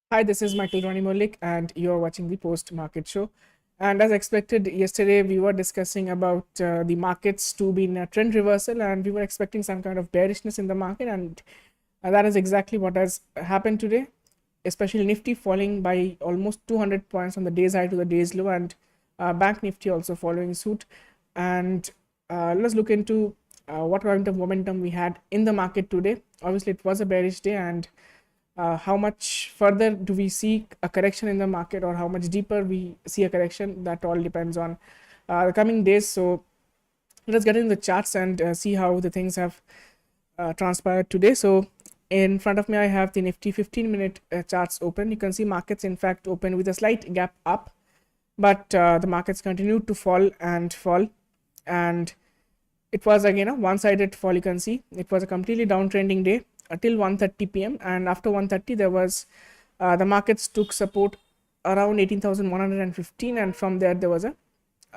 Hi, this is Michael Rony Mullick, and you're watching the post market show. And as expected, yesterday we were discussing about the markets to be in a trend reversal, and we were expecting some kind of bearishness in the market, and that is exactly what has happened today, especially Nifty falling by almost 200 points from the day's high to the day's low, and Bank Nifty also following suit. And let's look into what kind of momentum we had in the market today. Obviously, it was a bearish day, and how much further do we see a correction in the market, or how much deeper we see a correction, that all depends on the coming days. So let's get into the charts and see how the things have transpired today. So in front of me I have the Nifty 15-minute charts open. You can see markets in fact open with a slight gap up, but the markets continued to fall and fall, and it was again a one-sided fall. You can see it was a completely downtrending day till 1:30 p.m. and after 1:30 there was the markets took support around 18,115, and from there there was a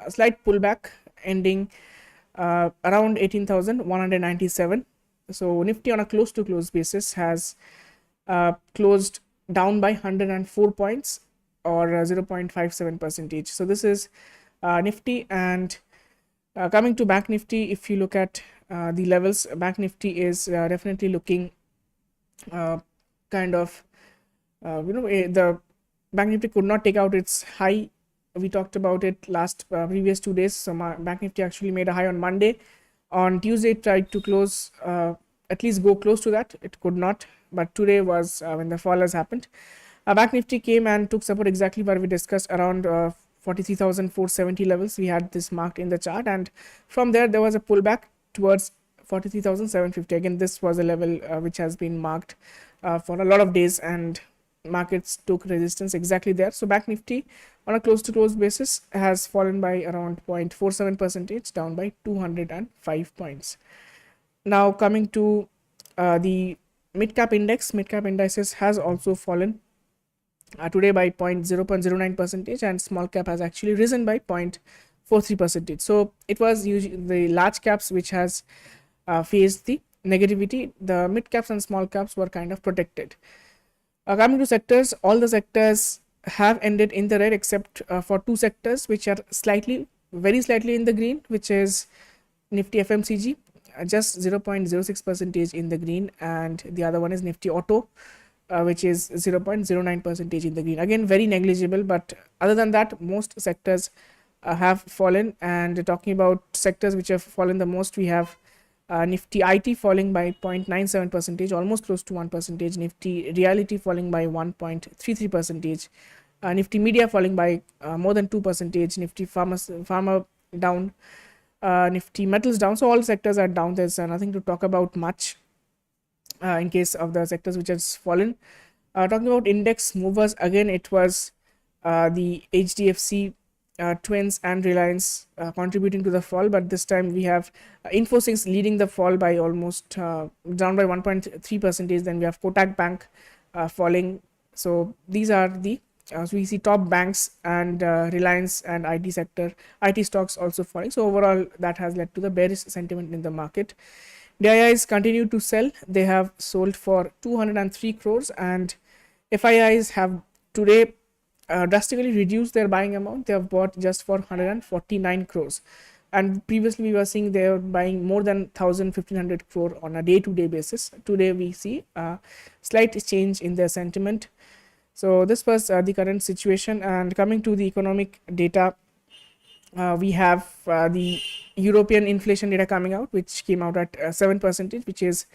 slight pullback ending around 18,197. So Nifty on a close to close basis has closed down by 104 points, or 0.57 percentage. So this is Nifty. And coming to Bank Nifty, if you look at the levels, Bank Nifty is definitely looking kind of the Bank Nifty could not take out its high. We talked about it last previous 2 days. So Bank Nifty actually made a high on Monday. On Tuesday it tried to close, at least go close to that. It could not, but today was when the fall has happened. Bank Nifty came and took support exactly where we discussed, around 43,470 levels. We had this marked in the chart, and from there was a pullback towards 43,750. Again, this was a level which has been marked for a lot of days, and markets took resistance exactly there. So Bank Nifty on a close to close basis has fallen by around 0.47 percentage, down by 205 points. Now coming to the mid cap index, mid cap indices has also fallen today by 0.09 percentage, and small cap has actually risen by 0.43 percentage. So it was usually the large caps which has faced the negativity. The mid caps and small caps were kind of protected. Coming to sectors, all the sectors have ended in the red except for two sectors which are very slightly in the green, which is Nifty FMCG, just 0.06 percentage in the green, and the other one is Nifty Auto, which is 0.09 percentage in the green. Again, very negligible, but other than that, most sectors have fallen. And talking about sectors which have fallen the most, we have Nifty IT falling by 0.97 percentage, almost close to 1 percentage. Nifty Reality falling by 1.33 percentage. Nifty Media falling by more than 2 percentage. Nifty Pharma down. Nifty Metals down. So all sectors are down. There's nothing to talk about much in case of the sectors which has fallen. Talking about index movers, again it was the HDFC Twins and Reliance contributing to the fall, but this time we have Infosys leading the fall by almost down by 1.3 percentage. Then we have Kotak Bank falling. So these are the so we see top banks and Reliance and IT sector, IT stocks also falling. So overall that has led to the bearish sentiment in the market. DIIs continue to sell. They have sold for 203 crores, and FIIs have today drastically reduced their buying amount. They have bought just for 149 crores, and previously we were seeing they were buying more than 1,500 crore on a day-to-day basis. Today we see a slight change in their sentiment. So this was the current situation. And coming to the economic data, we have the European inflation data coming out, which came out at 7%, which is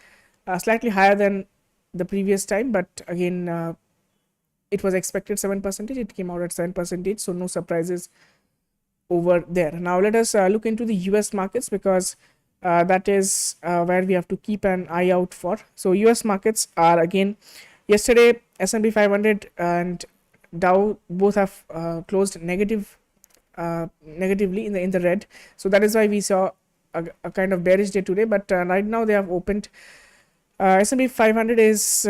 slightly higher than the previous time, but again it was expected 7%. It came out at 7%, so no surprises over there. Now let us look into the US markets, because that is where we have to keep an eye out for. So US markets are, again, yesterday S&P 500 and Dow both have closed negatively in the red. So that is why we saw a kind of bearish day today, but right now they have opened. S&P 500 is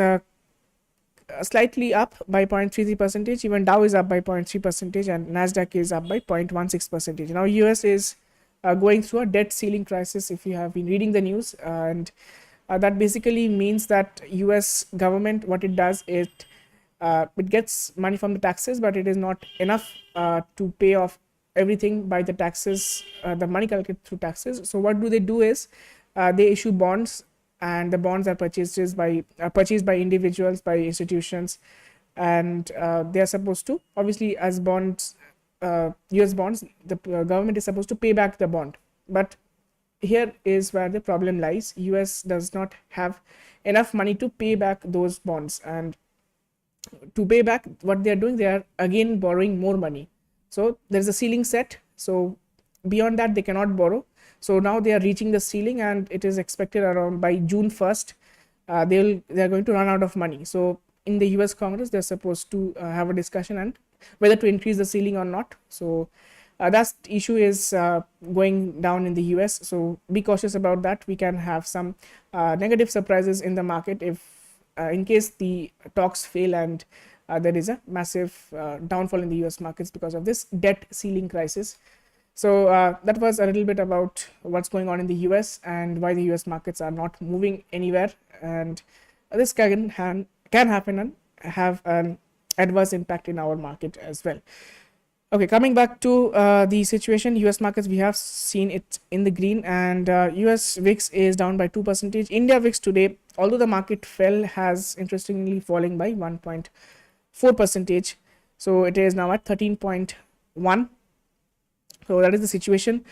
slightly up by 0.33 percentage. Even Dow is up by 0.3 percentage, and Nasdaq is up by 0.16 percentage. Now US is going through a debt ceiling crisis, if you have been reading the news, and that basically means that US government, what it does, it it gets money from the taxes, but it is not enough to pay off everything by the taxes, the money collected through taxes. So what do they do is they issue bonds, and the bonds are purchased by individuals, by institutions, and they are supposed to, obviously, as bonds, US bonds, the government is supposed to pay back the bond. But here is where the problem lies. US does not have enough money to pay back those bonds, and to pay back what they are doing, they are again borrowing more money. So there's a ceiling set, so beyond that they cannot borrow. So now they are reaching the ceiling, and it is expected around by June 1st they are going to run out of money. So in the US Congress, they're supposed to have a discussion and whether to increase the ceiling or not. So that issue is going down in the US, so be cautious about that. We can have some negative surprises in the market if in case the talks fail and there is a massive downfall in the US markets because of this debt ceiling crisis. So that was a little bit about what's going on in the US and why the US markets are not moving anywhere, and this can happen and have an adverse impact in our market as well. Okay, coming back to the situation, US markets, we have seen it in the green, and US VIX is down by 2%. India VIX today, although the market fell, has interestingly falling by 1.4%. So it is now at 13.1. So that is the situation.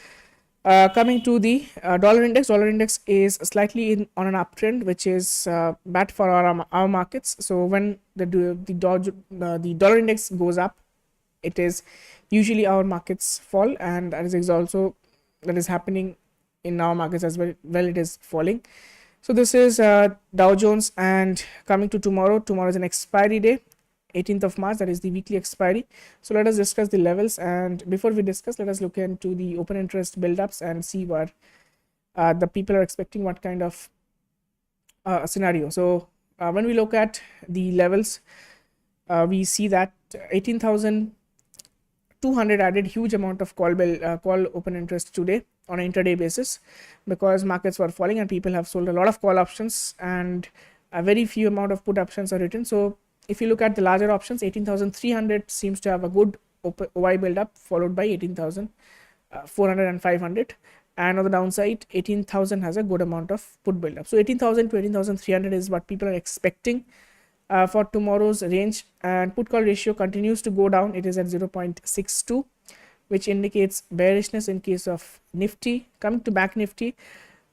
Coming to the dollar index is slightly on an uptrend, which is bad for our markets. So when the dollar index goes up, it is usually our markets fall, and that is happening in our markets as well. It is falling. So this is Dow Jones, and coming to tomorrow is an expiry day, 18th of March, that is the weekly expiry. So let us discuss the levels, and before we discuss, let us look into the open interest buildups and see where the people are expecting what kind of scenario. So when we look at the levels, we see that 18,200 added huge amount of call open interest today on an intraday basis, because markets were falling and people have sold a lot of call options and a very few amount of put options are written. So if you look at the larger options, 18,300 seems to have a good OI build-up, followed by 18,400 and 500. And on the downside, 18,000 has a good amount of put build-up. So 18,000 to 18,300 is what people are expecting for tomorrow's range. And put call ratio continues to go down. It is at 0.62, which indicates bearishness in case of Nifty. Coming to Bank Nifty,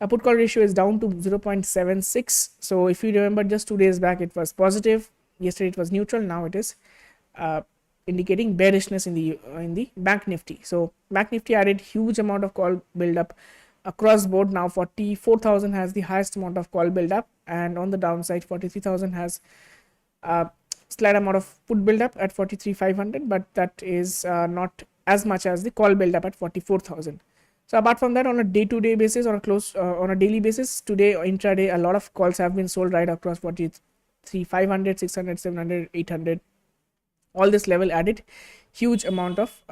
put call ratio is down to 0.76. So if you remember, just 2 days back it was positive. Yesterday it was neutral. Now it is indicating bearishness in the Bank Nifty. So Bank Nifty added huge amount of call build-up across board. Now 44,000 has the highest amount of call build-up, and on the downside 43,000 has slight amount of put build-up at 43,500, but that is not as much as the call build-up at 44,000. So apart from that, on a day-to-day basis or on a daily basis, today intraday a lot of calls have been sold right across 43,500, 600, 700, 800. All this level added huge amount of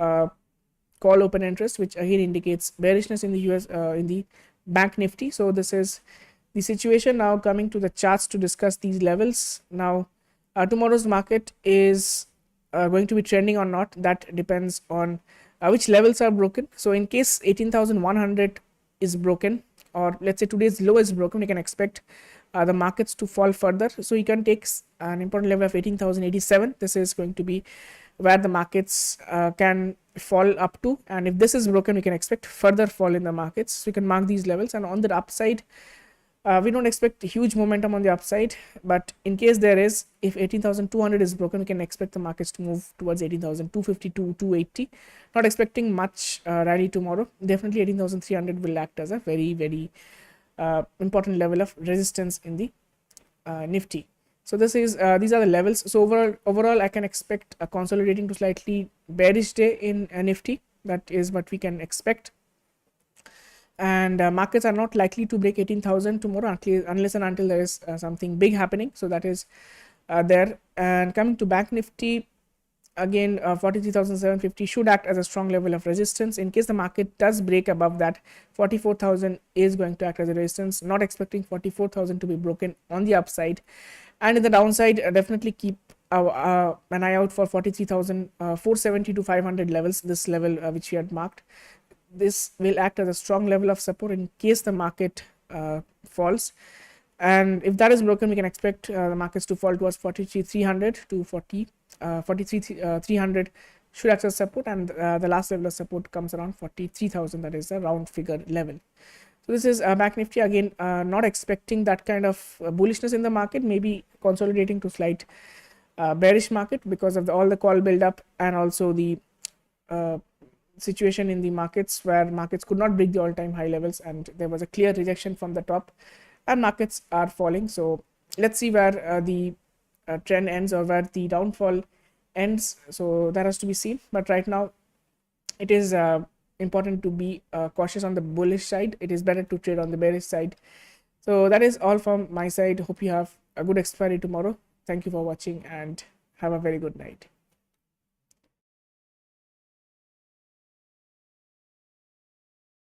call open interest, which again indicates bearishness in the US in the Bank Nifty. So this is the situation. Now coming to the charts to discuss these levels. Now tomorrow's market is going to be trending or not. That depends on which levels are broken. So in case 18,100 is broken, or let's say today's low is broken, we can expect the markets to fall further. So you can take an important level of 18,087. This is going to be where the markets can fall up to, and if this is broken, we can expect further fall in the markets. So you can mark these levels, and on the upside, we don't expect huge momentum on the upside, but in case there is, if 18,200 is broken, we can expect the markets to move towards 18,250 to 280. Not expecting much rally tomorrow. Definitely 18,300 will act as a very, very important level of resistance in the Nifty. So this is these are the levels. So overall I can expect a consolidating to slightly bearish day in Nifty. That is what we can expect, and markets are not likely to break 18,000 tomorrow unless and until there is something big happening. So that is there. And coming to Bank Nifty, again 43,750 should act as a strong level of resistance. In case the market does break above that, 44,000 is going to act as a resistance. Not expecting 44,000 to be broken on the upside, and in the downside definitely keep an eye out for 43,470 to 500 levels. This level which we had marked, this will act as a strong level of support in case the market falls. And if that is broken, we can expect the markets to fall towards 43,300 to 43,300 should act as support, and the last level of support comes around 43,000. That is a round figure level. So this is Bank Nifty again, not expecting that kind of bullishness in the market, maybe consolidating to slight bearish market because of all the call build up, and also the situation in the markets where markets could not break the all-time high levels, and there was a clear rejection from the top, and markets are falling. So let's see where the trend ends, or where the downfall ends. So that has to be seen. But right now, it is important to be cautious on the bullish side. It is better to trade on the bearish side. So that is all from my side. Hope you have a good expiry tomorrow. Thank you for watching and have a very good night.